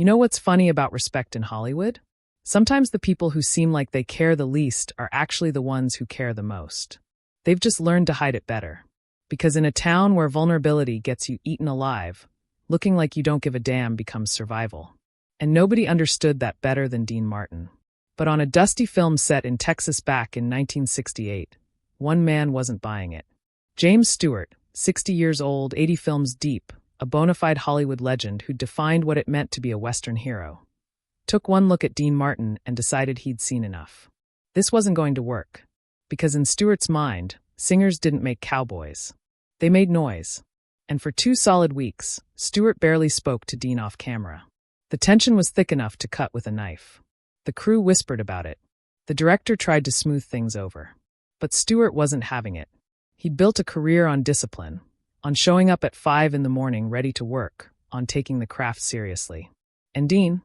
You know what's funny about respect in Hollywood? Sometimes the people who seem like they care the least are actually the ones who care the most. They've just learned to hide it better. Because in a town where vulnerability gets you eaten alive, looking like you don't give a damn becomes survival. And nobody understood that better than Dean Martin. But on a dusty film set in Texas back in 1968, one man wasn't buying it. James Stewart, 60 years old, 80 films deep, a bona fide Hollywood legend who defined what it meant to be a Western hero, took one look at Dean Martin and decided he'd seen enough. This wasn't going to work. Because in Stewart's mind, singers didn't make cowboys. They made noise. And for 2 solid weeks, Stewart barely spoke to Dean off camera. The tension was thick enough to cut with a knife. The crew whispered about it. The director tried to smooth things over. But Stewart wasn't having it. He'd built a career on discipline, on showing up at 5 in the morning ready to work, on taking the craft seriously. And Dean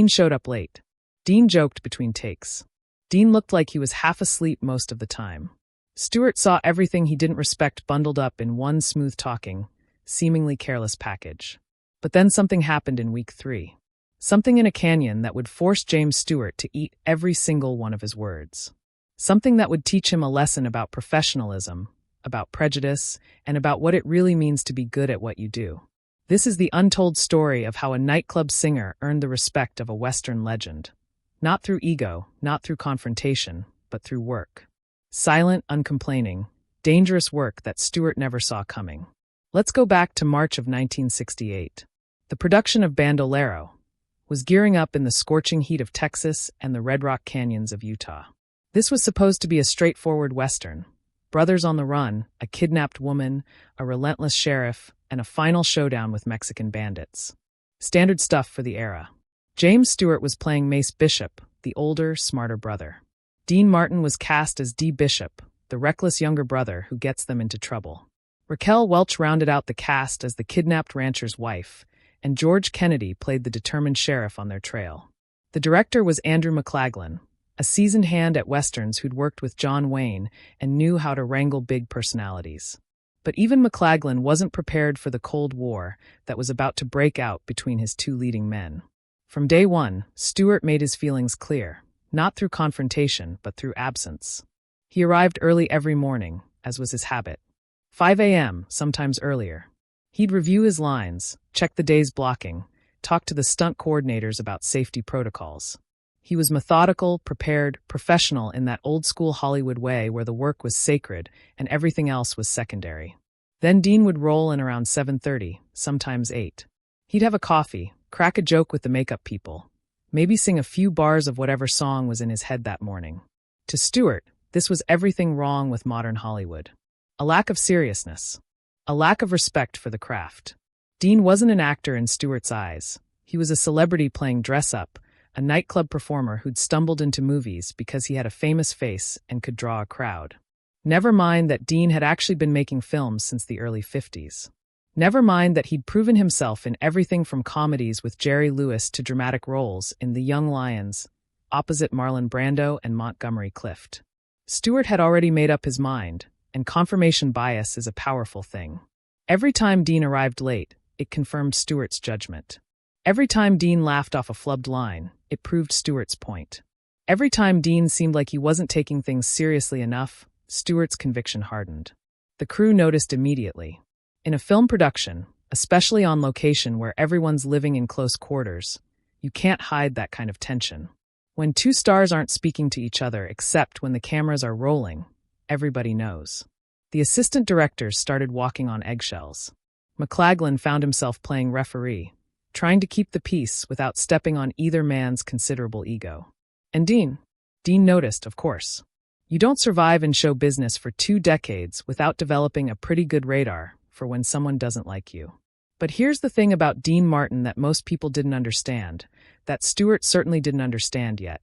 showed up late. Dean joked between takes. Dean looked like he was half asleep most of the time. Stewart saw everything he didn't respect bundled up in one smooth-talking, seemingly careless package. But then something happened in week 3. Something in a canyon that would force James Stewart to eat every single one of his words. Something that would teach him a lesson about professionalism, about prejudice, and about what it really means to be good at what you do. This is the untold story of how a nightclub singer earned the respect of a Western legend. Not through ego, not through confrontation, but through work. Silent, uncomplaining, dangerous work that Stewart never saw coming. Let's go back to March of 1968. The production of Bandolero was gearing up in the scorching heat of Texas and the Red Rock Canyons of Utah. This was supposed to be a straightforward Western. Brothers on the run, a kidnapped woman, a relentless sheriff, and a final showdown with Mexican bandits. Standard stuff for the era. James Stewart was playing Mace Bishop, the older, smarter brother. Dean Martin was cast as D. Bishop, the reckless younger brother who gets them into trouble. Raquel Welch rounded out the cast as the kidnapped rancher's wife, and George Kennedy played the determined sheriff on their trail. The director was Andrew McLaglen, a seasoned hand at Westerns who'd worked with John Wayne and knew how to wrangle big personalities. But even McLaglen wasn't prepared for the Cold War that was about to break out between his 2 leading men. From day one, Stewart made his feelings clear, not through confrontation, but through absence. He arrived early every morning, as was his habit. 5 a.m., sometimes earlier. He'd review his lines, check the day's blocking, talk to the stunt coordinators about safety protocols. He was methodical, prepared, professional in that old-school Hollywood way where the work was sacred and everything else was secondary. Then Dean would roll in around 7:30, sometimes 8. He'd have a coffee, crack a joke with the makeup people, maybe sing a few bars of whatever song was in his head that morning. To Stewart, this was everything wrong with modern Hollywood. A lack of seriousness. A lack of respect for the craft. Dean wasn't an actor in Stewart's eyes. He was a celebrity playing dress-up, a nightclub performer who'd stumbled into movies because he had a famous face and could draw a crowd. Never mind that Dean had actually been making films since the early 50s. Never mind that he'd proven himself in everything from comedies with Jerry Lewis to dramatic roles in The Young Lions, opposite Marlon Brando and Montgomery Clift. Stewart had already made up his mind, and confirmation bias is a powerful thing. Every time Dean arrived late, it confirmed Stewart's judgment. Every time Dean laughed off a flubbed line, it proved Stewart's point. Every time Dean seemed like he wasn't taking things seriously enough, Stewart's conviction hardened. The crew noticed immediately. In a film production, especially on location where everyone's living in close quarters, you can't hide that kind of tension. When 2 stars aren't speaking to each other except when the cameras are rolling, everybody knows. The assistant directors started walking on eggshells. McLaglen found himself playing referee, trying to keep the peace without stepping on either man's considerable ego. And Dean noticed, of course. You don't survive in show business for 2 decades without developing a pretty good radar for when someone doesn't like you. But here's the thing about Dean Martin that most people didn't understand, that Stewart certainly didn't understand yet.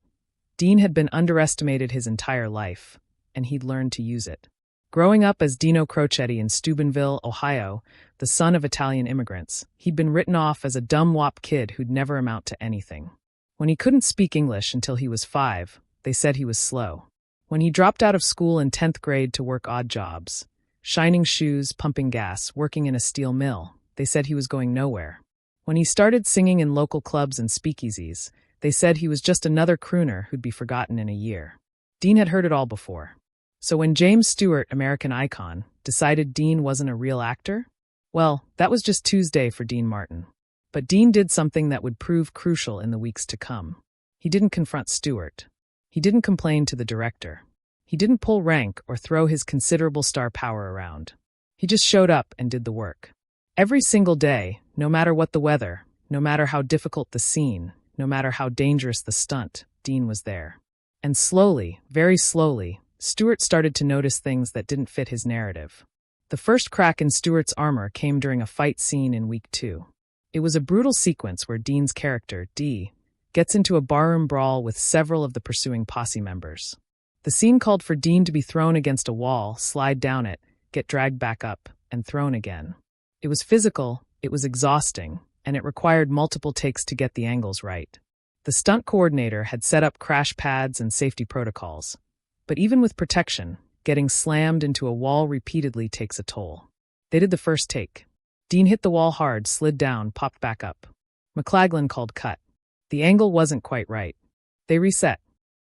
Dean had been underestimated his entire life, and he'd learned to use it. Growing up as Dino Crocetti in Steubenville, Ohio, the son of Italian immigrants, he'd been written off as a dumb wop kid who'd never amount to anything. When he couldn't speak English until he was 5, they said he was slow. When he dropped out of school in 10th grade to work odd jobs, shining shoes, pumping gas, working in a steel mill, they said he was going nowhere. When he started singing in local clubs and speakeasies, they said he was just another crooner who'd be forgotten in a year. Dean had heard it all before. So when James Stewart, American icon, decided Dean wasn't a real actor, well, that was just Tuesday for Dean Martin. But Dean did something that would prove crucial in the weeks to come. He didn't confront Stewart. He didn't complain to the director. He didn't pull rank or throw his considerable star power around. He just showed up and did the work. Every single day, no matter what the weather, no matter how difficult the scene, no matter how dangerous the stunt, Dean was there. And slowly, very slowly, Stewart started to notice things that didn't fit his narrative. The first crack in Stewart's armor came during a fight scene in week 2. It was a brutal sequence where Dean's character, Dee, gets into a barroom brawl with several of the pursuing posse members. The scene called for Dean to be thrown against a wall, slide down it, get dragged back up, and thrown again. It was physical, it was exhausting, and it required multiple takes to get the angles right. The stunt coordinator had set up crash pads and safety protocols. But even with protection, getting slammed into a wall repeatedly takes a toll. They did the first take. Dean hit the wall hard, slid down, popped back up. McLaglen called cut. The angle wasn't quite right. They reset.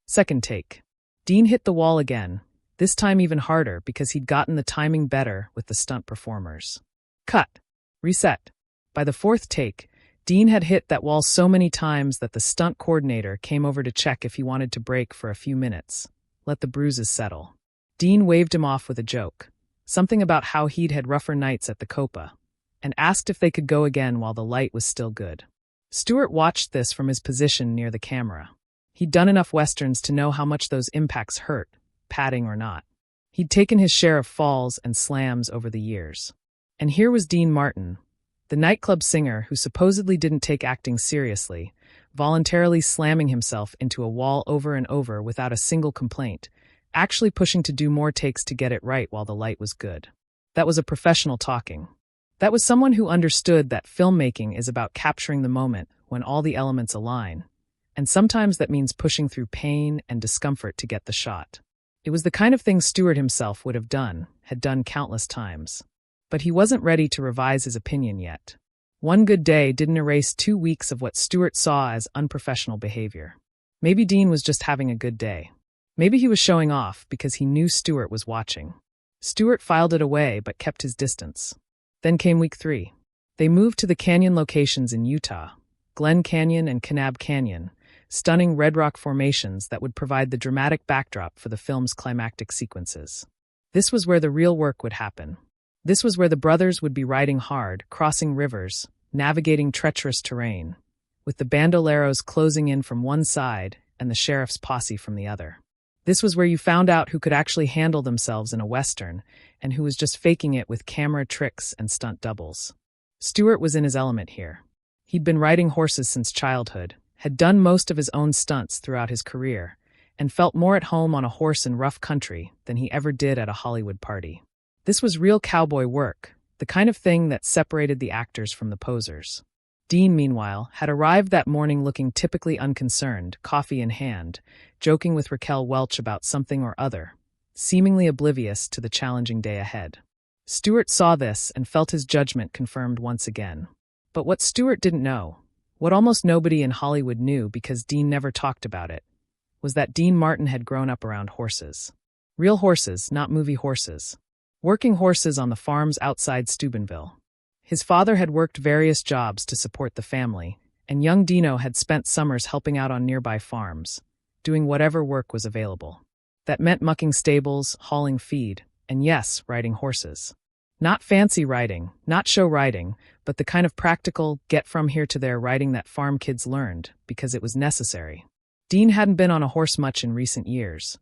Second take. Dean hit the wall again, this time even harder because he'd gotten the timing better with the stunt performers. Cut. Reset. By the fourth take, Dean had hit that wall so many times that the stunt coordinator came over to check if he wanted to break for a few minutes. Let the bruises settle. Dean waved him off with a joke, something about how he'd had rougher nights at the Copa, and asked if they could go again while the light was still good. Stewart watched this from his position near the camera. He'd done enough westerns to know how much those impacts hurt, padding or not. He'd taken his share of falls and slams over the years. And here was Dean Martin, the nightclub singer who supposedly didn't take acting seriously, voluntarily slamming himself into a wall over and over without a single complaint, actually pushing to do more takes to get it right while the light was good. That was a professional talking. That was someone who understood that filmmaking is about capturing the moment when all the elements align, and sometimes that means pushing through pain and discomfort to get the shot. It was the kind of thing Stewart himself would have done, had done countless times. But he wasn't ready to revise his opinion yet. One good day didn't erase 2 weeks of what Stewart saw as unprofessional behavior. Maybe Dean was just having a good day. Maybe he was showing off because he knew Stewart was watching. Stewart filed it away but kept his distance. Then came week 3. They moved to the canyon locations in Utah, Glen Canyon and Kanab Canyon, stunning red rock formations that would provide the dramatic backdrop for the film's climactic sequences. This was where the real work would happen. This was where the brothers would be riding hard, crossing rivers, navigating treacherous terrain, with the bandoleros closing in from one side and the sheriff's posse from the other. This was where you found out who could actually handle themselves in a western and who was just faking it with camera tricks and stunt doubles. Stewart was in his element here. He'd been riding horses since childhood, had done most of his own stunts throughout his career, and felt more at home on a horse in rough country than he ever did at a Hollywood party. This was real cowboy work, the kind of thing that separated the actors from the posers. Dean, meanwhile, had arrived that morning looking typically unconcerned, coffee in hand, joking with Raquel Welch about something or other, seemingly oblivious to the challenging day ahead. Stewart saw this and felt his judgment confirmed once again. But what Stewart didn't know, what almost nobody in Hollywood knew because Dean never talked about it, was that Dean Martin had grown up around horses. Real horses, not movie horses. Working horses on the farms outside Steubenville. His father had worked various jobs to support the family, and young Dino had spent summers helping out on nearby farms, doing whatever work was available. That meant mucking stables, hauling feed, and yes, riding horses. Not fancy riding, not show riding, but the kind of practical, get from here to there riding that farm kids learned, because it was necessary. Dean hadn't been on a horse much in recent years.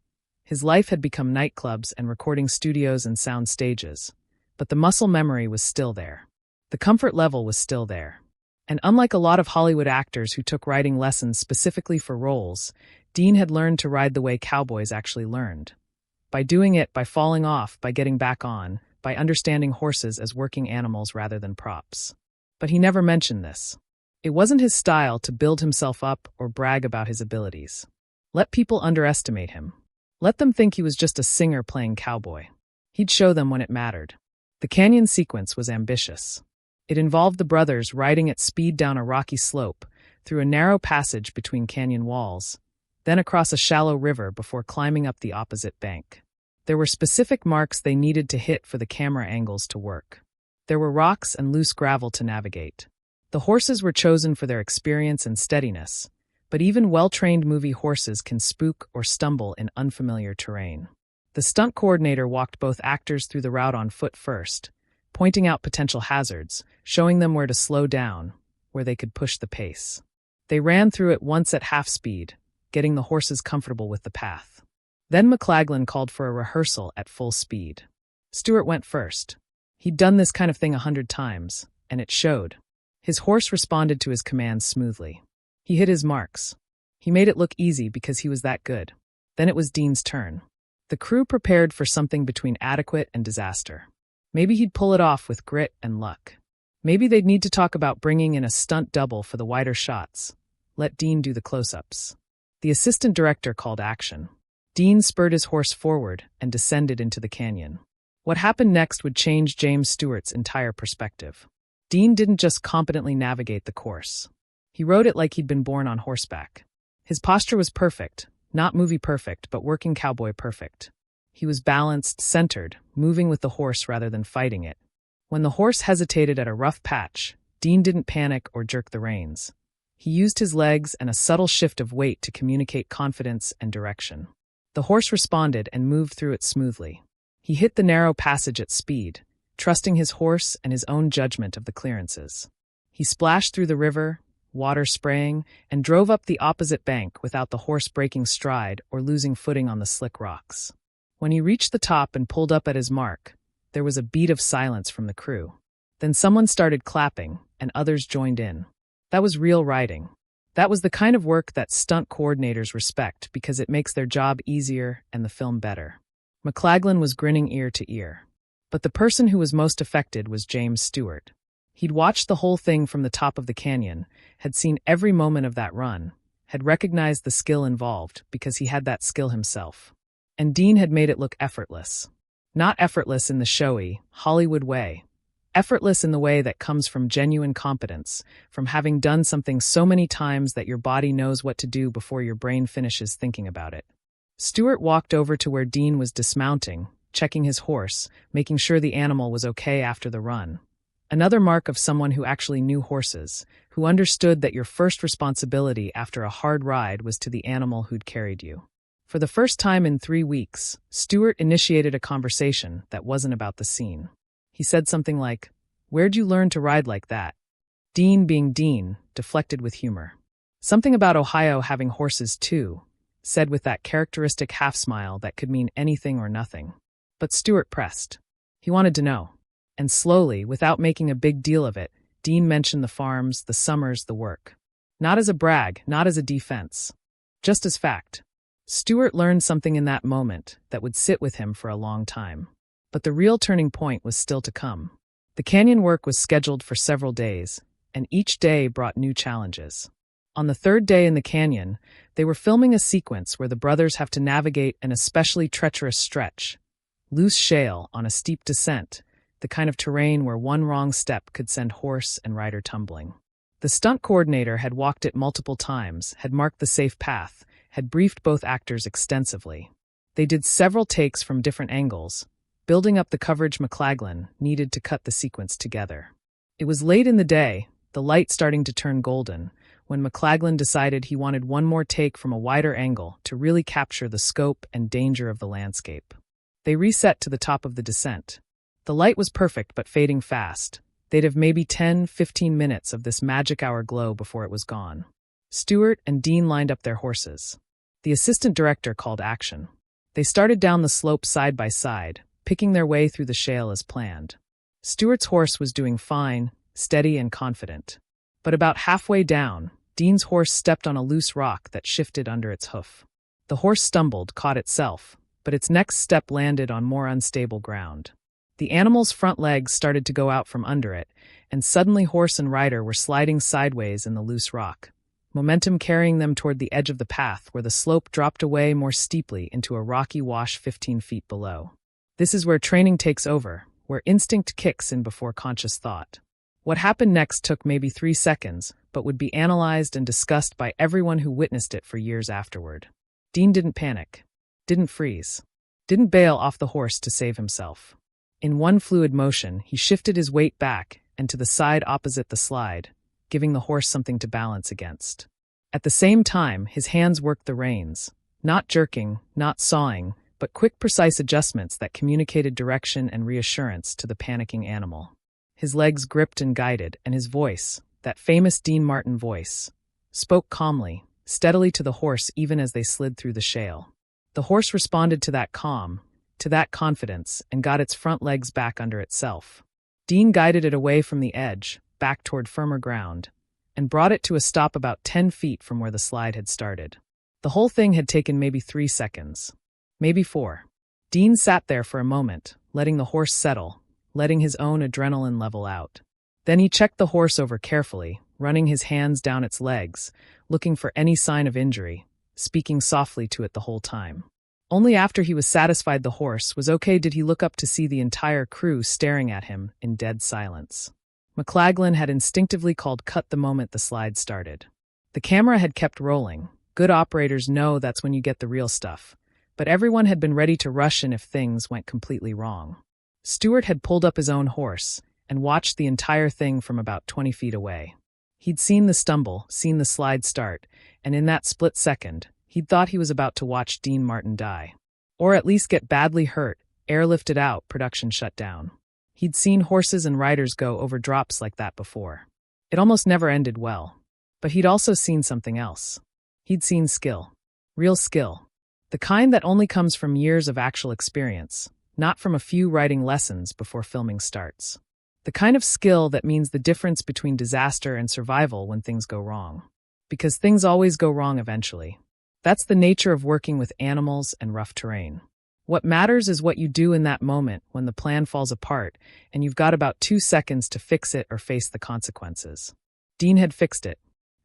His life had become nightclubs and recording studios and sound stages, but the muscle memory was still there. The comfort level was still there. And unlike a lot of Hollywood actors who took riding lessons specifically for roles, Dean had learned to ride the way cowboys actually learned. By doing it, by falling off, by getting back on, by understanding horses as working animals rather than props. But he never mentioned this. It wasn't his style to build himself up or brag about his abilities. Let people underestimate him. Let them think he was just a singer playing cowboy. He'd show them when it mattered. The canyon sequence was ambitious. It involved the brothers riding at speed down a rocky slope, through a narrow passage between canyon walls, then across a shallow river before climbing up the opposite bank. There were specific marks they needed to hit for the camera angles to work. There were rocks and loose gravel to navigate. The horses were chosen for their experience and steadiness, but even well-trained movie horses can spook or stumble in unfamiliar terrain. The stunt coordinator walked both actors through the route on foot first, pointing out potential hazards, showing them where to slow down, where they could push the pace. They ran through it once at half speed, getting the horses comfortable with the path. Then McLaglen called for a rehearsal at full speed. Stewart went first. He'd done this kind of thing 100 times, and it showed. His horse responded to his commands smoothly. He hit his marks. He made it look easy because he was that good. Then it was Dean's turn. The crew prepared for something between adequate and disaster. Maybe he'd pull it off with grit and luck. Maybe they'd need to talk about bringing in a stunt double for the wider shots. Let Dean do the close-ups. The assistant director called action. Dean spurred his horse forward and descended into the canyon. What happened next would change James Stewart's entire perspective. Dean didn't just competently navigate the course. He rode it like he'd been born on horseback. His posture was perfect, not movie perfect, but working cowboy perfect. He was balanced, centered, moving with the horse rather than fighting it. When the horse hesitated at a rough patch, Dean didn't panic or jerk the reins. He used his legs and a subtle shift of weight to communicate confidence and direction. The horse responded and moved through it smoothly. He hit the narrow passage at speed, trusting his horse and his own judgment of the clearances. He splashed through the river, water spraying, and drove up the opposite bank without the horse breaking stride or losing footing on the slick rocks. When he reached the top and pulled up at his mark, there was a beat of silence from the crew. Then someone started clapping, and others joined in. That was real riding. That was the kind of work that stunt coordinators respect because it makes their job easier and the film better. McLaglen was grinning ear to ear. But the person who was most affected was James Stewart. He'd watched the whole thing from the top of the canyon, had seen every moment of that run, had recognized the skill involved because he had that skill himself. And Dean had made it look effortless. Not effortless in the showy, Hollywood way. Effortless in the way that comes from genuine competence, from having done something so many times that your body knows what to do before your brain finishes thinking about it. Stewart walked over to where Dean was dismounting, checking his horse, making sure the animal was okay after the run. Another mark of someone who actually knew horses, who understood that your first responsibility after a hard ride was to the animal who'd carried you. For the first time in 3 weeks, Stewart initiated a conversation that wasn't about the scene. He said something like, "Where'd you learn to ride like that?" Dean, being Dean, deflected with humor. "Something about Ohio having horses too," said with that characteristic half-smile that could mean anything or nothing. But Stewart pressed. He wanted to know. And slowly, without making a big deal of it, Dean mentioned the farms, the summers, the work. Not as a brag, not as a defense. Just as fact. Stewart learned something in that moment that would sit with him for a long time. But the real turning point was still to come. The canyon work was scheduled for several days, and each day brought new challenges. On the third day in the canyon, they were filming a sequence where the brothers have to navigate an especially treacherous stretch. Loose shale on a steep descent, the kind of terrain where one wrong step could send horse and rider tumbling. The stunt coordinator had walked it multiple times, had marked the safe path, had briefed both actors extensively. They did several takes from different angles, building up the coverage McLaglen needed to cut the sequence together. It was late in the day, the light starting to turn golden, when McLaglen decided he wanted one more take from a wider angle to really capture the scope and danger of the landscape. They reset to the top of the descent. The light was perfect but fading fast. They'd have maybe 10-15 minutes of this magic hour glow before it was gone. Stewart and Dean lined up their horses. The assistant director called action. They started down the slope side by side, picking their way through the shale as planned. Stewart's horse was doing fine, steady and confident. But about halfway down, Dean's horse stepped on a loose rock that shifted under its hoof. The horse stumbled, caught itself, but its next step landed on more unstable ground. The animal's front legs started to go out from under it, and suddenly horse and rider were sliding sideways in the loose rock, momentum carrying them toward the edge of the path where the slope dropped away more steeply into a rocky wash 15 feet below. This is where training takes over, where instinct kicks in before conscious thought. What happened next took maybe 3 seconds, but would be analyzed and discussed by everyone who witnessed it for years afterward. Dean didn't panic, didn't freeze, didn't bail off the horse to save himself. In one fluid motion, he shifted his weight back and to the side opposite the slide, giving the horse something to balance against. At the same time, his hands worked the reins, not jerking, not sawing, but quick, precise adjustments that communicated direction and reassurance to the panicking animal. His legs gripped and guided, and his voice, that famous Dean Martin voice, spoke calmly, steadily to the horse even as they slid through the shale. The horse responded to that calm, to that confidence, and got its front legs back under itself. Dean guided it away from the edge, back toward firmer ground, and brought it to a stop about 10 feet from where the slide had started. The whole thing had taken maybe 3 seconds, maybe 4. Dean sat there for a moment, letting the horse settle, letting his own adrenaline level out. Then he checked the horse over carefully, running his hands down its legs, looking for any sign of injury, speaking softly to it the whole time. Only after he was satisfied the horse was okay did he look up to see the entire crew staring at him in dead silence. McLaglen had instinctively called cut the moment the slide started. The camera had kept rolling. Good operators know that's when you get the real stuff. But everyone had been ready to rush in if things went completely wrong. Stewart had pulled up his own horse and watched the entire thing from about 20 feet away. He'd seen the stumble, seen the slide start, and in that split second, he'd thought he was about to watch Dean Martin die. Or at least get badly hurt, airlifted out, production shut down. He'd seen horses and riders go over drops like that before. It almost never ended well. But he'd also seen something else. He'd seen skill. Real skill. The kind that only comes from years of actual experience, not from a few writing lessons before filming starts. The kind of skill that means the difference between disaster and survival when things go wrong. Because things always go wrong eventually. That's the nature of working with animals and rough terrain. What matters is what you do in that moment when the plan falls apart and you've got about 2 seconds to fix it or face the consequences. Dean had fixed it.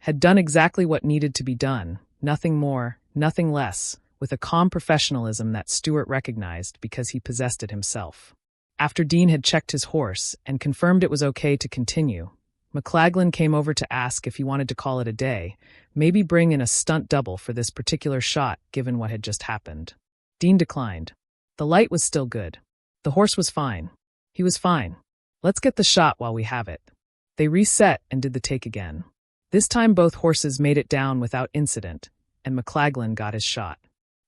Had done exactly what needed to be done, nothing more, nothing less, with a calm professionalism that Stewart recognized because he possessed it himself. After Dean had checked his horse and confirmed it was okay to continue, McLaglen came over to ask if he wanted to call it a day, maybe bring in a stunt double for this particular shot given what had just happened. Dean declined. The light was still good. The horse was fine. He was fine. Let's get the shot while we have it. They reset and did the take again. This time both horses made it down without incident, and McLaglen got his shot.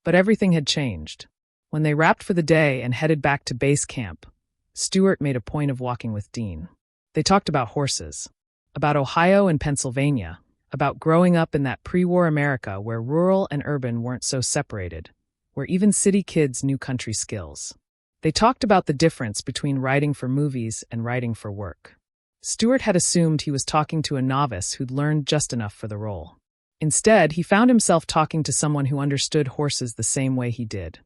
But everything had changed. When they wrapped for the day and headed back to base camp, Stewart made a point of walking with Dean. They talked about horses, about Ohio and Pennsylvania, about growing up in that pre-war America where rural and urban weren't so separated, where even city kids knew country skills. They talked about the difference between writing for movies and writing for work. Stewart had assumed he was talking to a novice who'd learned just enough for the role. Instead, he found himself talking to someone who understood horses the same way he did.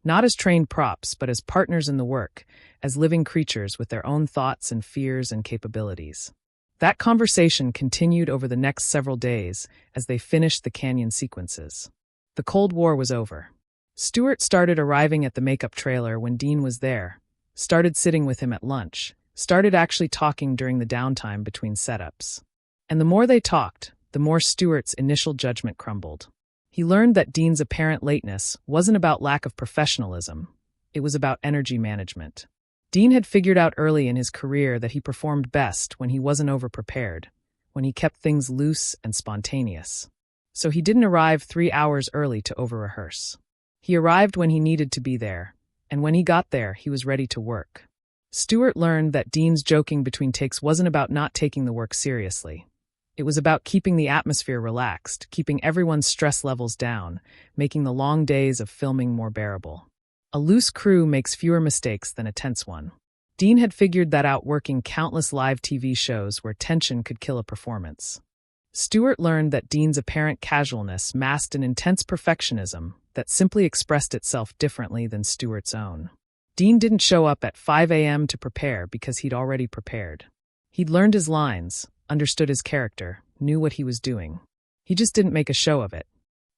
Not as trained props, but as partners in the work, as living creatures with their own thoughts and fears and capabilities. That conversation continued over the next several days as they finished the canyon sequences. The Cold War was over. Stewart started arriving at the makeup trailer when Dean was there, started sitting with him at lunch, started actually talking during the downtime between setups. And the more they talked, the more Stewart's initial judgment crumbled. He learned that Dean's apparent lateness wasn't about lack of professionalism, it was about energy management. Dean had figured out early in his career that he performed best when he wasn't over-prepared, when he kept things loose and spontaneous. So he didn't arrive 3 hours early to over-rehearse. He arrived when he needed to be there, and when he got there, he was ready to work. Stewart learned that Dean's joking between takes wasn't about not taking the work seriously. It was about keeping the atmosphere relaxed, keeping everyone's stress levels down, making the long days of filming more bearable. A loose crew makes fewer mistakes than a tense one. Dean had figured that out working countless live TV shows where tension could kill a performance. Stewart learned that Dean's apparent casualness masked an intense perfectionism that simply expressed itself differently than Stewart's own. Dean didn't show up at 5 a.m. to prepare because he'd already prepared. He'd learned his lines, understood his character, knew what he was doing. He just didn't make a show of it.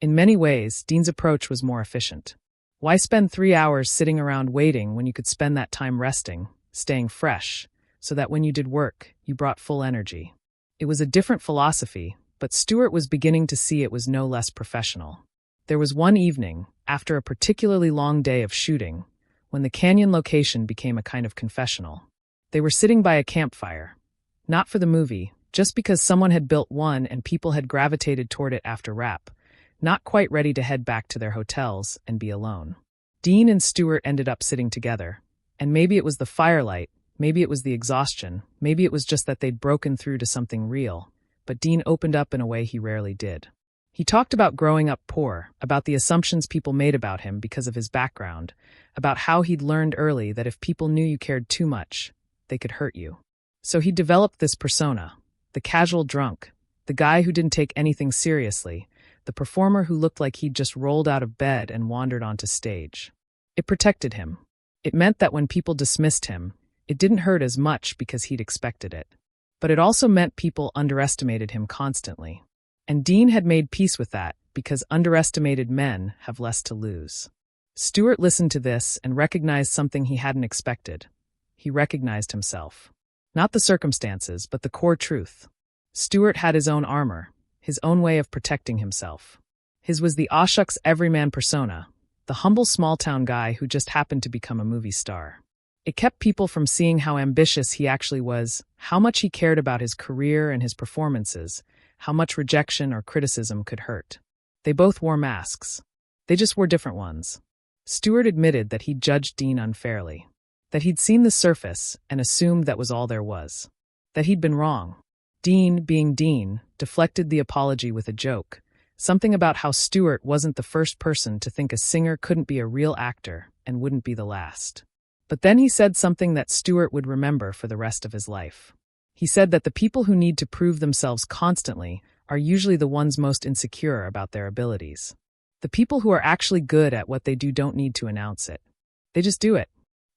In many ways, Dean's approach was more efficient. Why spend 3 hours sitting around waiting when you could spend that time resting, staying fresh, so that when you did work, you brought full energy. It was a different philosophy, but Stewart was beginning to see it was no less professional. There was one evening, after a particularly long day of shooting, when the canyon location became a kind of confessional. They were sitting by a campfire. Not for the movie, just because someone had built one and people had gravitated toward it after wrap, not quite ready to head back to their hotels and be alone. Dean and Stewart ended up sitting together, and maybe it was the firelight, maybe it was the exhaustion, maybe it was just that they'd broken through to something real, but Dean opened up in a way he rarely did. He talked about growing up poor, about the assumptions people made about him because of his background, about how he'd learned early that if people knew you cared too much, they could hurt you. So he developed this persona, the casual drunk, the guy who didn't take anything seriously, the performer who looked like he'd just rolled out of bed and wandered onto stage. It protected him. It meant that when people dismissed him, it didn't hurt as much because he'd expected it. But it also meant people underestimated him constantly. And Dean had made peace with that because underestimated men have less to lose. Stewart listened to this and recognized something he hadn't expected. He recognized himself. Not the circumstances, but the core truth. Stewart had his own armor, his own way of protecting himself. His was the awshucks everyman persona, the humble small-town guy who just happened to become a movie star. It kept people from seeing how ambitious he actually was, how much he cared about his career and his performances, how much rejection or criticism could hurt. They both wore masks. They just wore different ones. Stewart admitted that he'd judged Dean unfairly, that he'd seen the surface and assumed that was all there was, that he'd been wrong. Dean, being Dean, deflected the apology with a joke, something about how Stewart wasn't the first person to think a singer couldn't be a real actor and wouldn't be the last. But then he said something that Stewart would remember for the rest of his life. He said that the people who need to prove themselves constantly are usually the ones most insecure about their abilities. The people who are actually good at what they do don't need to announce it. They just do it.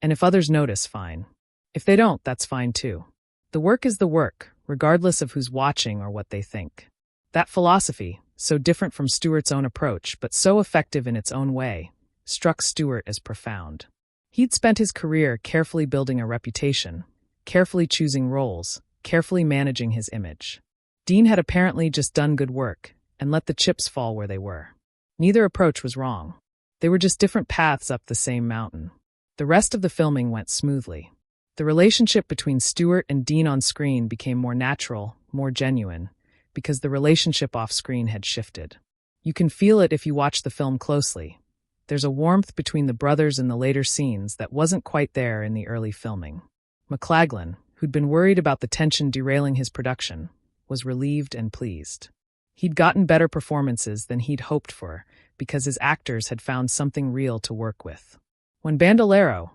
And if others notice, fine. If they don't, that's fine too. The work is the work, regardless of who's watching or what they think. That philosophy, so different from Stewart's own approach, but so effective in its own way, struck Stewart as profound. He'd spent his career carefully building a reputation, carefully choosing roles, carefully managing his image. Dean had apparently just done good work and let the chips fall where they were. Neither approach was wrong. They were just different paths up the same mountain. The rest of the filming went smoothly. The relationship between Stewart and Dean on screen became more natural, more genuine, because the relationship off screen had shifted. You can feel it if you watch the film closely. There's a warmth between the brothers in the later scenes that wasn't quite there in the early filming. McLaglen, who'd been worried about the tension derailing his production, was relieved and pleased. He'd gotten better performances than he'd hoped for because his actors had found something real to work with. When Bandolero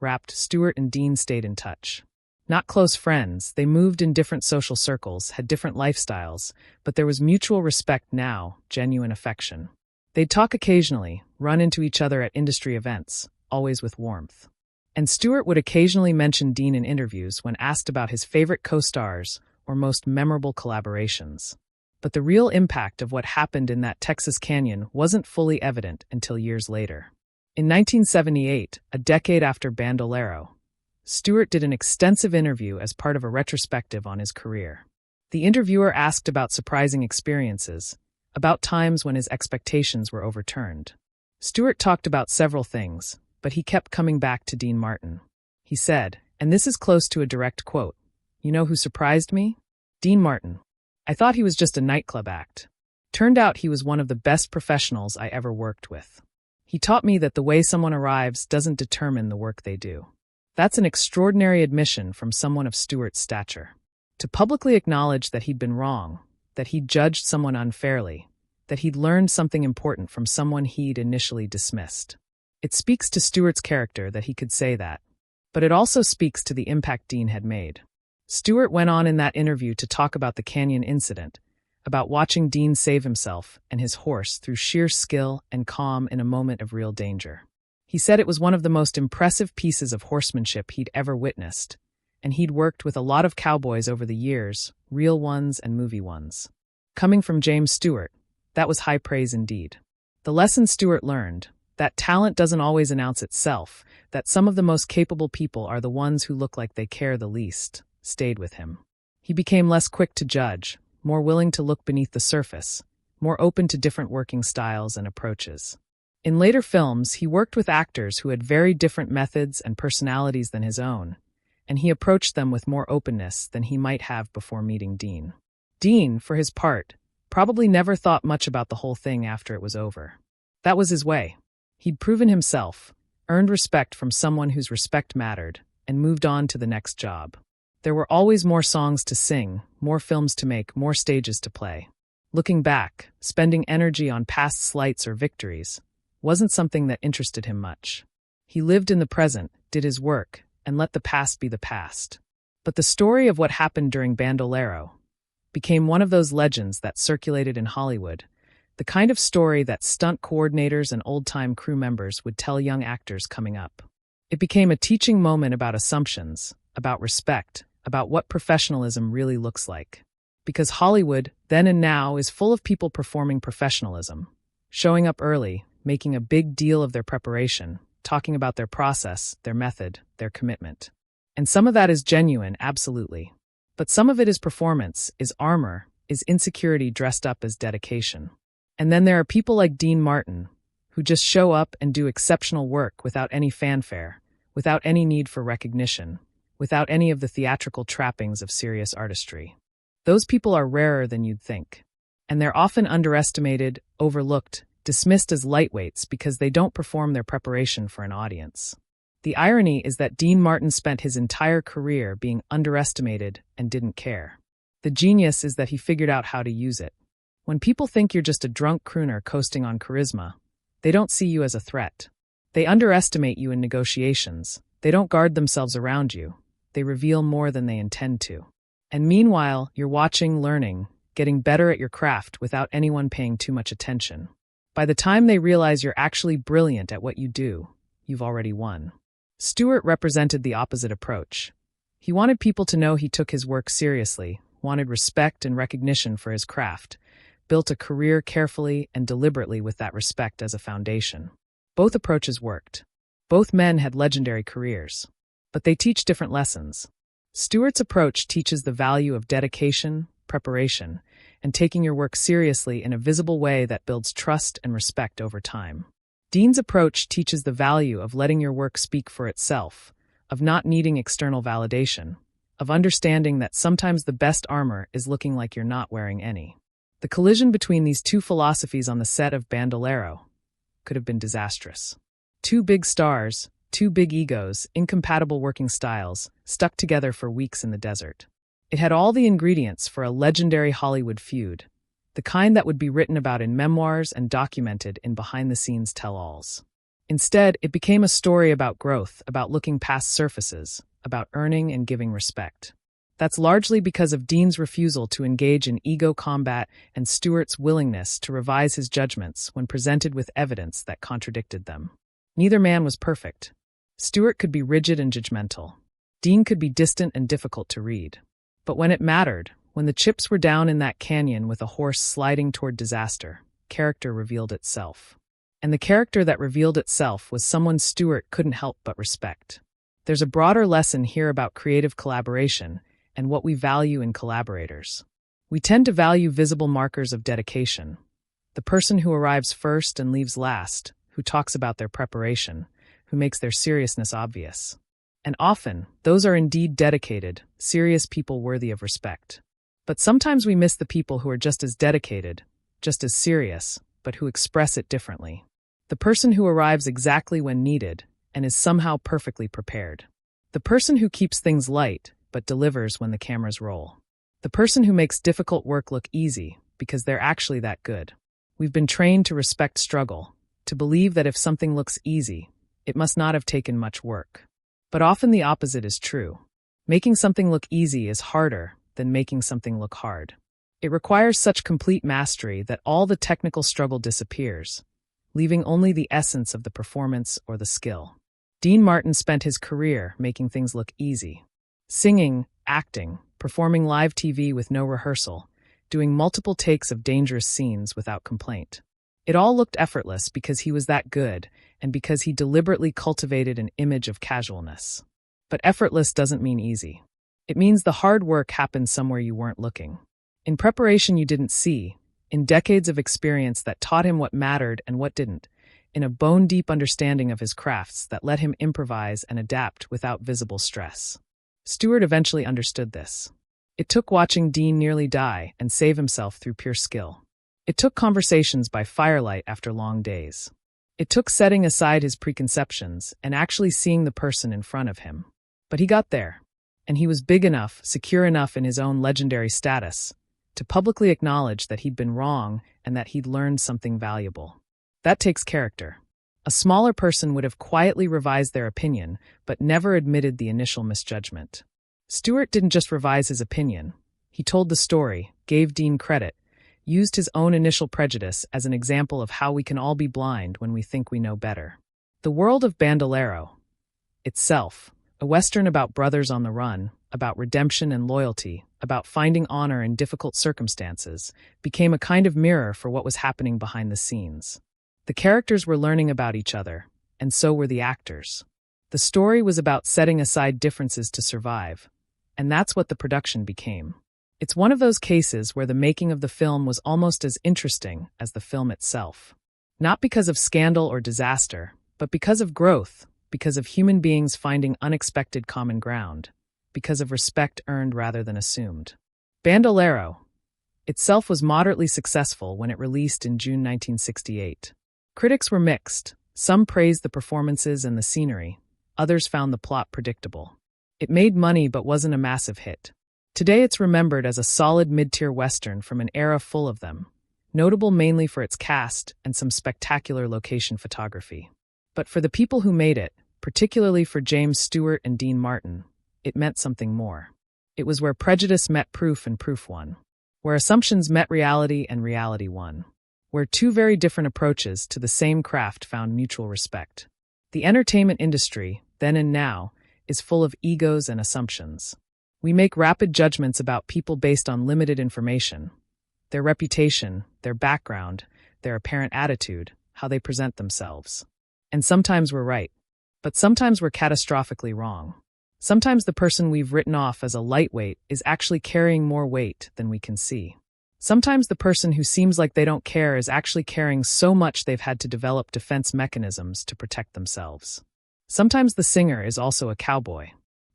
wrapped, Stewart and Dean stayed in touch. Not close friends, they moved in different social circles, had different lifestyles, but there was mutual respect now, genuine affection. They'd talk occasionally, run into each other at industry events, always with warmth. And Stewart would occasionally mention Dean in interviews when asked about his favorite co-stars or most memorable collaborations. But the real impact of what happened in that Texas canyon wasn't fully evident until years later. In 1978, a decade after Bandolero, Stewart did an extensive interview as part of a retrospective on his career. The interviewer asked about surprising experiences, about times when his expectations were overturned. Stewart talked about several things, but he kept coming back to Dean Martin. He said, and this is close to a direct quote, "You know who surprised me? Dean Martin. I thought he was just a nightclub act. Turned out he was one of the best professionals I ever worked with. He taught me that the way someone arrives doesn't determine the work they do." That's an extraordinary admission from someone of Stewart's stature. To publicly acknowledge that he'd been wrong, that he'd judged someone unfairly, that he'd learned something important from someone he'd initially dismissed. It speaks to Stewart's character that he could say that, but it also speaks to the impact Dean had made. Stewart went on in that interview to talk about the canyon incident, about watching Dean save himself and his horse through sheer skill and calm in a moment of real danger. He said it was one of the most impressive pieces of horsemanship he'd ever witnessed, and he'd worked with a lot of cowboys over the years, real ones and movie ones. Coming from James Stewart, that was high praise indeed. The lesson Stewart learned, That talent doesn't always announce itself, that some of the most capable people are the ones who look like they care the least, stayed with him. He became less quick to judge, more willing to look beneath the surface, more open to different working styles and approaches. In later films, he worked with actors who had very different methods and personalities than his own, and he approached them with more openness than he might have before meeting Dean. Dean, for his part, probably never thought much about the whole thing after it was over. That was his way. He'd proven himself, earned respect from someone whose respect mattered, and moved on to the next job. There were always more songs to sing, more films to make, more stages to play. Looking back, spending energy on past slights or victories wasn't something that interested him much. He lived in the present, did his work, and let the past be the past. But the story of what happened during Bandolero became one of those legends that circulated in Hollywood, the kind of story that stunt coordinators and old-time crew members would tell young actors coming up. It became a teaching moment about assumptions, about respect, about what professionalism really looks like. Because Hollywood, then and now, is full of people performing professionalism, showing up early, making a big deal of their preparation, talking about their process, their method, their commitment. And some of that is genuine, absolutely. But some of it is performance, is armor, is insecurity dressed up as dedication. And then there are people like Dean Martin, who just show up and do exceptional work without any fanfare, without any need for recognition, without any of the theatrical trappings of serious artistry. Those people are rarer than you'd think. And they're often underestimated, overlooked, dismissed as lightweights because they don't perform their preparation for an audience. The irony is that Dean Martin spent his entire career being underestimated and didn't care. The genius is that he figured out how to use it. When people think you're just a drunk crooner coasting on charisma, they don't see you as a threat. They underestimate you in negotiations. They don't guard themselves around you. They reveal more than they intend to. And meanwhile, you're watching, learning, getting better at your craft without anyone paying too much attention. By the time they realize you're actually brilliant at what you do, you've already won. Stewart represented the opposite approach. He wanted people to know he took his work seriously, wanted respect and recognition for his craft, built a career carefully and deliberately with that respect as a foundation. Both approaches worked. Both men had legendary careers. But they teach different lessons. Stewart's approach teaches the value of dedication, preparation, and taking your work seriously in a visible way that builds trust and respect over time. Dean's approach teaches the value of letting your work speak for itself, of not needing external validation, of understanding that sometimes the best armor is looking like you're not wearing any. The collision between these two philosophies on the set of Bandolero could have been disastrous. Two big stars, two big egos, incompatible working styles, stuck together for weeks in the desert. It had all the ingredients for a legendary Hollywood feud, the kind that would be written about in memoirs and documented in behind-the-scenes tell-alls. Instead, it became a story about growth, about looking past surfaces, about earning and giving respect. That's largely because of Dean's refusal to engage in ego combat and Stewart's willingness to revise his judgments when presented with evidence that contradicted them. Neither man was perfect. Stewart could be rigid and judgmental. Dean could be distant and difficult to read. But when it mattered, when the chips were down in that canyon with a horse sliding toward disaster, character revealed itself. And the character that revealed itself was someone Stewart couldn't help but respect. There's a broader lesson here about creative collaboration and what we value in collaborators. We tend to value visible markers of dedication. The person who arrives first and leaves last, who talks about their preparation, who makes their seriousness obvious. And often, those are indeed dedicated, serious people worthy of respect. But sometimes we miss the people who are just as dedicated, just as serious, but who express it differently. The person who arrives exactly when needed and is somehow perfectly prepared. The person who keeps things light, but delivers when the cameras roll. The person who makes difficult work look easy because they're actually that good. We've been trained to respect struggle, to believe that if something looks easy, it must not have taken much work. But often the opposite is true. Making something look easy is harder than making something look hard. It requires such complete mastery that all the technical struggle disappears, leaving only the essence of the performance or the skill. Dean Martin spent his career making things look easy. Singing, acting, performing live TV with no rehearsal, doing multiple takes of dangerous scenes without complaint. It all looked effortless because he was that good and because he deliberately cultivated an image of casualness. But effortless doesn't mean easy. It means the hard work happened somewhere you weren't looking. In preparation you didn't see, in decades of experience that taught him what mattered and what didn't, in a bone-deep understanding of his crafts that let him improvise and adapt without visible stress. Stewart eventually understood this. It took watching Dean nearly die and save himself through pure skill. It took conversations by firelight after long days. It took setting aside his preconceptions and actually seeing the person in front of him. But he got there, and he was big enough, secure enough in his own legendary status, to publicly acknowledge that he'd been wrong and that he'd learned something valuable. That takes character. A smaller person would have quietly revised their opinion, but never admitted the initial misjudgment. Stewart didn't just revise his opinion. He told the story, gave Dean credit, used his own initial prejudice as an example of how we can all be blind when we think we know better. The world of Bandolero itself, a Western about brothers on the run, about redemption and loyalty, about finding honor in difficult circumstances, became a kind of mirror for what was happening behind the scenes. The characters were learning about each other, and so were the actors. The story was about setting aside differences to survive, and that's what the production became. It's one of those cases where the making of the film was almost as interesting as the film itself. Not because of scandal or disaster, but because of growth, because of human beings finding unexpected common ground, because of respect earned rather than assumed. Bandolero itself was moderately successful when it released in June 1968. Critics were mixed. Some praised the performances and the scenery. Others found the plot predictable. It made money but wasn't a massive hit. Today it's remembered as a solid mid-tier Western from an era full of them, notable mainly for its cast and some spectacular location photography. But for the people who made it, particularly for James Stewart and Dean Martin, it meant something more. It was where prejudice met proof and proof won. Where assumptions met reality and reality won. Where two very different approaches to the same craft found mutual respect. The entertainment industry, then and now, is full of egos and assumptions. We make rapid judgments about people based on limited information. Their reputation, their background, their apparent attitude, how they present themselves. And sometimes we're right. But sometimes we're catastrophically wrong. Sometimes the person we've written off as a lightweight is actually carrying more weight than we can see. Sometimes the person who seems like they don't care is actually carrying so much they've had to develop defense mechanisms to protect themselves. Sometimes the singer is also a cowboy.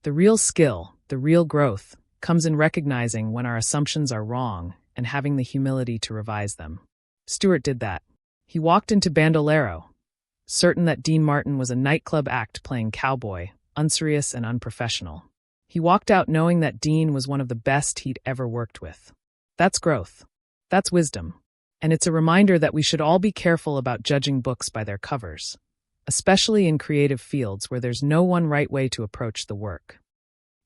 The real skill, the real growth, comes in recognizing when our assumptions are wrong and having the humility to revise them. Stewart did that. He walked into Bandolero, certain that Dean Martin was a nightclub act playing cowboy, unserious and unprofessional. He walked out knowing that Dean was one of the best he'd ever worked with. That's growth. That's wisdom. And it's a reminder that we should all be careful about judging books by their covers, especially in creative fields where there's no one right way to approach the work.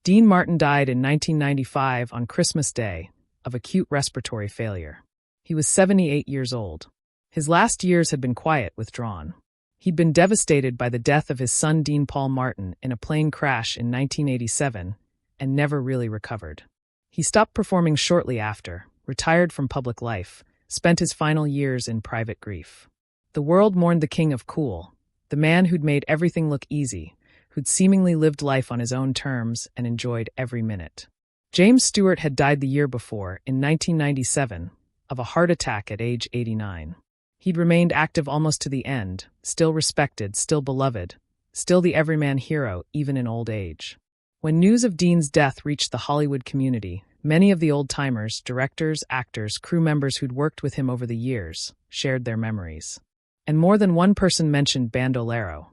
Dean Martin died in 1995 on Christmas Day of acute respiratory failure. He was 78 years old. His last years had been quiet, withdrawn. He'd been devastated by the death of his son Dean Paul Martin in a plane crash in 1987 and never really recovered. He stopped performing shortly after, retired from public life, spent his final years in private grief. The world mourned the king of cool, the man who'd made everything look easy, who'd seemingly lived life on his own terms and enjoyed every minute. James Stewart had died the year before, in 1997, of a heart attack at age 89. He'd remained active almost to the end, still respected, still beloved, still the everyman hero even in old age. When news of Dean's death reached the Hollywood community, many of the old-timers, directors, actors, crew members who'd worked with him over the years, shared their memories. And more than one person mentioned Bandolero,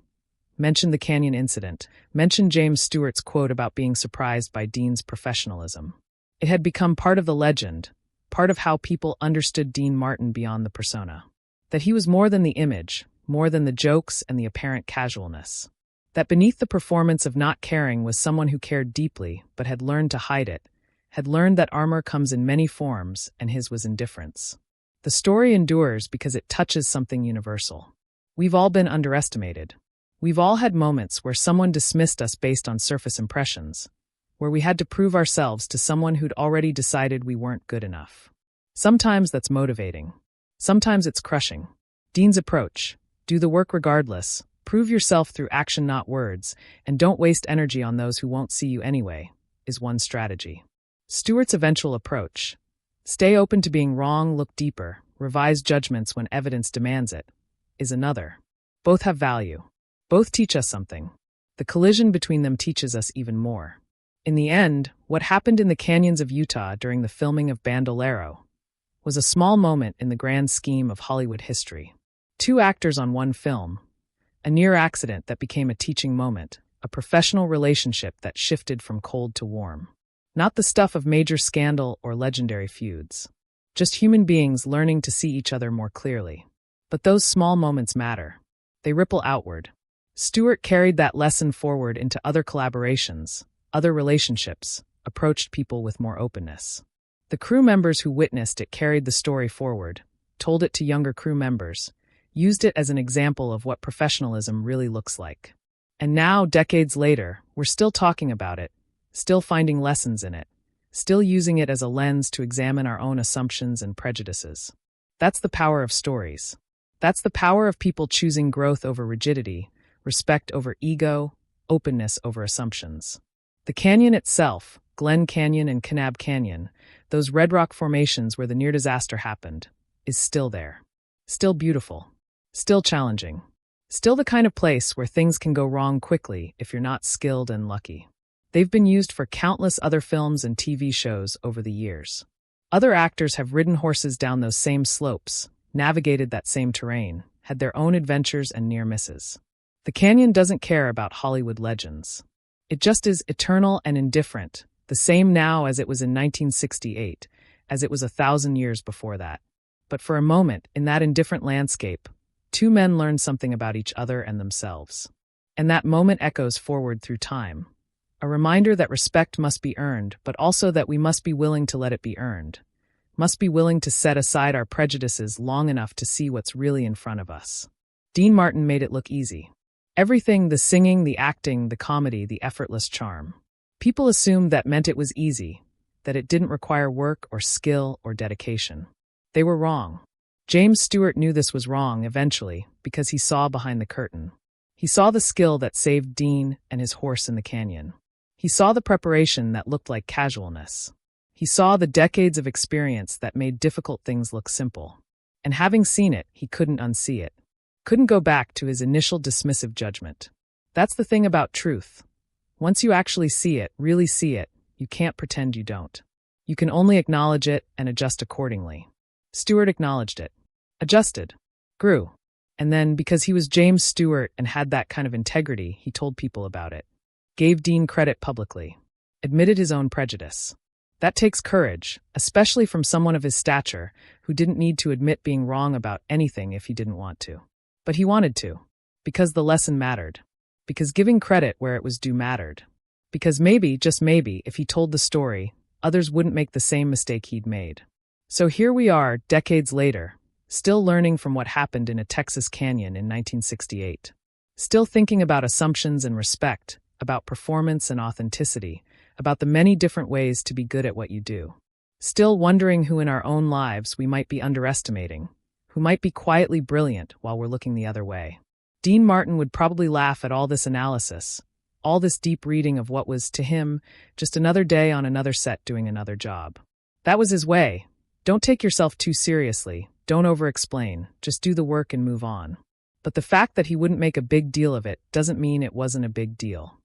mentioned the Canyon incident, mentioned James Stewart's quote about being surprised by Dean's professionalism. It had become part of the legend, part of how people understood Dean Martin beyond the persona. That he was more than the image, more than the jokes and the apparent casualness. That beneath the performance of not caring was someone who cared deeply but had learned to hide it, had learned that armor comes in many forms and his was indifference. The story endures because it touches something universal. We've all been underestimated. We've all had moments where someone dismissed us based on surface impressions, where we had to prove ourselves to someone who'd already decided we weren't good enough. Sometimes that's motivating. Sometimes it's crushing. Dean's approach: do the work regardless, prove yourself through action not words, and don't waste energy on those who won't see you anyway, is one strategy. Stewart's eventual approach: stay open to being wrong, look deeper, revise judgments when evidence demands it, is another. Both have value. Both teach us something. The collision between them teaches us even more. In the end, what happened in the canyons of Utah during the filming of Bandolero was a small moment in the grand scheme of Hollywood history. Two actors on one film, a near accident that became a teaching moment, a professional relationship that shifted from cold to warm. Not the stuff of major scandal or legendary feuds. Just human beings learning to see each other more clearly. But those small moments matter. They ripple outward. Stewart carried that lesson forward into other collaborations, other relationships, approached people with more openness. The crew members who witnessed it carried the story forward, told it to younger crew members, used it as an example of what professionalism really looks like. And now, decades later, we're still talking about it, still finding lessons in it, still using it as a lens to examine our own assumptions and prejudices. That's the power of stories. That's the power of people choosing growth over rigidity, respect over ego, openness over assumptions. The canyon itself, Glen Canyon and Kanab Canyon, those red rock formations where the near disaster happened, is still there. Still beautiful. Still challenging. Still the kind of place where things can go wrong quickly if you're not skilled and lucky. They've been used for countless other films and TV shows over the years. Other actors have ridden horses down those same slopes, navigated that same terrain, had their own adventures and near misses. The canyon doesn't care about Hollywood legends. It just is eternal and indifferent, the same now as it was in 1968, as it was 1,000 years before that. But for a moment, in that indifferent landscape, two men learned something about each other and themselves. And that moment echoes forward through time. A reminder that respect must be earned, but also that we must be willing to let it be earned. Must be willing to set aside our prejudices long enough to see what's really in front of us. Dean Martin made it look easy. Everything, the singing, the acting, the comedy, the effortless charm. People assumed that meant it was easy, that it didn't require work or skill or dedication. They were wrong. James Stewart knew this was wrong eventually because he saw behind the curtain. He saw the skill that saved Dean and his horse in the canyon. He saw the preparation that looked like casualness. He saw the decades of experience that made difficult things look simple. And having seen it, he couldn't unsee it. Couldn't go back to his initial dismissive judgment. That's the thing about truth. Once you actually see it, really see it, you can't pretend you don't. You can only acknowledge it and adjust accordingly. Stewart acknowledged it. Adjusted. Grew. And then, because he was James Stewart and had that kind of integrity, he told people about it. Gave Dean credit publicly. Admitted his own prejudice. That takes courage, especially from someone of his stature, who didn't need to admit being wrong about anything if he didn't want to. But he wanted to. Because the lesson mattered. Because giving credit where it was due mattered. Because maybe, just maybe, if he told the story, others wouldn't make the same mistake he'd made. So here we are, decades later, still learning from what happened in a Texas canyon in 1968. Still thinking about assumptions and respect, about performance and authenticity, about the many different ways to be good at what you do. Still wondering who in our own lives we might be underestimating, who might be quietly brilliant while we're looking the other way. Dean Martin would probably laugh at all this analysis, all this deep reading of what was, to him, just another day on another set doing another job. That was his way. Don't take yourself too seriously, don't over-explain, just do the work and move on. But the fact that he wouldn't make a big deal of it doesn't mean it wasn't a big deal.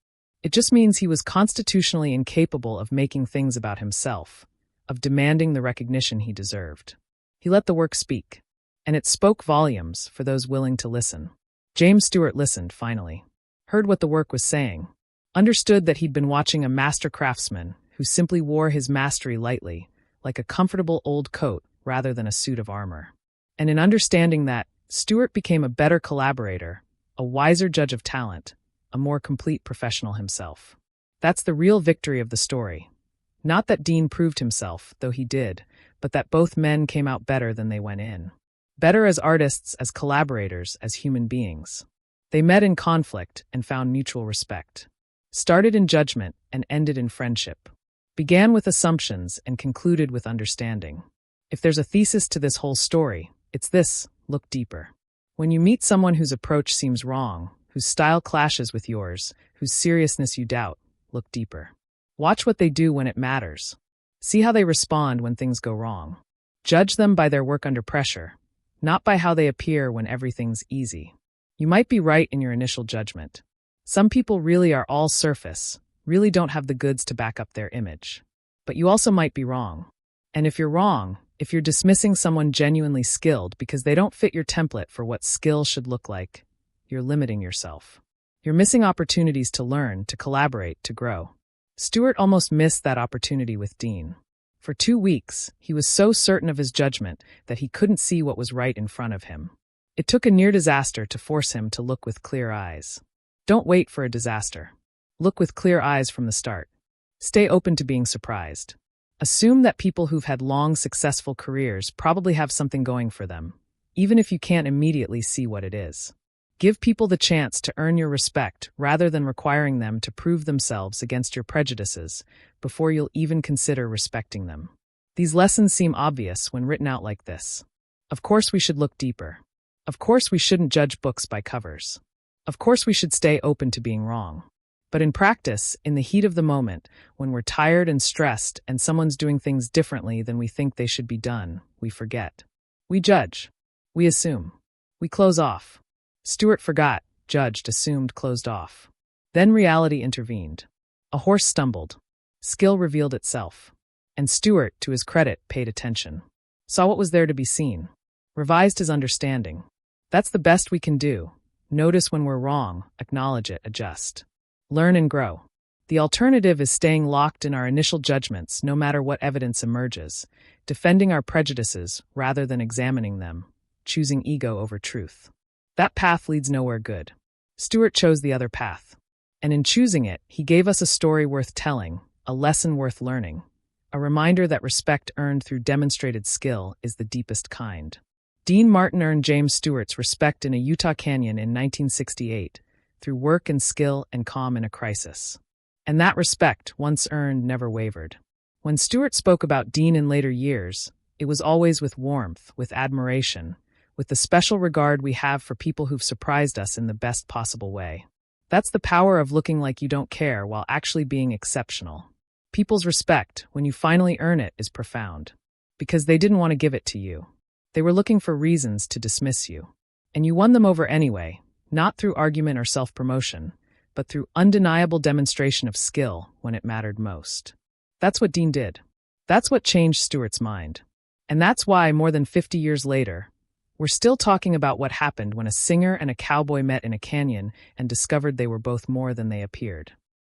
It just means he was constitutionally incapable of making things about himself, of demanding the recognition he deserved. He let the work speak. And it spoke volumes for those willing to listen. James Stewart listened, finally. Heard what the work was saying. Understood that he'd been watching a master craftsman who simply wore his mastery lightly, like a comfortable old coat rather than a suit of armor. And in understanding that, Stewart became a better collaborator, a wiser judge of talent, a more complete professional himself. That's the real victory of the story. Not that Dean proved himself, though he did, but that both men came out better than they went in. Better as artists, as collaborators, as human beings. They met in conflict and found mutual respect. Started in judgment and ended in friendship. Began with assumptions and concluded with understanding. If there's a thesis to this whole story, it's this: look deeper. When you meet someone whose approach seems wrong, whose style clashes with yours, whose seriousness you doubt, look deeper. Watch what they do when it matters. See how they respond when things go wrong. Judge them by their work under pressure, not by how they appear when everything's easy. You might be right in your initial judgment. Some people really are all surface, really don't have the goods to back up their image. But you also might be wrong. And if you're wrong, if you're dismissing someone genuinely skilled because they don't fit your template for what skill should look like, you're limiting yourself. You're missing opportunities to learn, to collaborate, to grow. Stewart almost missed that opportunity with Dean. For 2 weeks, he was so certain of his judgment that he couldn't see what was right in front of him. It took a near disaster to force him to look with clear eyes. Don't wait for a disaster. Look with clear eyes from the start. Stay open to being surprised. Assume that people who've had long, successful careers probably have something going for them, even if you can't immediately see what it is. Give people the chance to earn your respect rather than requiring them to prove themselves against your prejudices before you'll even consider respecting them. These lessons seem obvious when written out like this. Of course we should look deeper. Of course we shouldn't judge books by covers. Of course we should stay open to being wrong. But in practice, in the heat of the moment, when we're tired and stressed and someone's doing things differently than we think they should be done, we forget. We judge. We assume. We close off. Stewart forgot, judged, assumed, closed off. Then reality intervened. A horse stumbled. Skill revealed itself. And Stewart, to his credit, paid attention. Saw what was there to be seen. Revised his understanding. That's the best we can do. Notice when we're wrong, acknowledge it, adjust. Learn and grow. The alternative is staying locked in our initial judgments no matter what evidence emerges, defending our prejudices rather than examining them, choosing ego over truth. That path leads nowhere good. Stewart chose the other path. And in choosing it, he gave us a story worth telling, a lesson worth learning, a reminder that respect earned through demonstrated skill is the deepest kind. Dean Martin earned James Stewart's respect in a Utah canyon in 1968, through work and skill and calm in a crisis. And that respect, once earned, never wavered. When Stewart spoke about Dean in later years, it was always with warmth, with admiration, with the special regard we have for people who've surprised us in the best possible way. That's the power of looking like you don't care while actually being exceptional. People's respect, when you finally earn it, is profound. Because they didn't want to give it to you. They were looking for reasons to dismiss you. And you won them over anyway, not through argument or self-promotion, but through undeniable demonstration of skill when it mattered most. That's what Dean did. That's what changed Stewart's mind. And that's why, more than 50 years later, we're still talking about what happened when a singer and a cowboy met in a canyon and discovered they were both more than they appeared.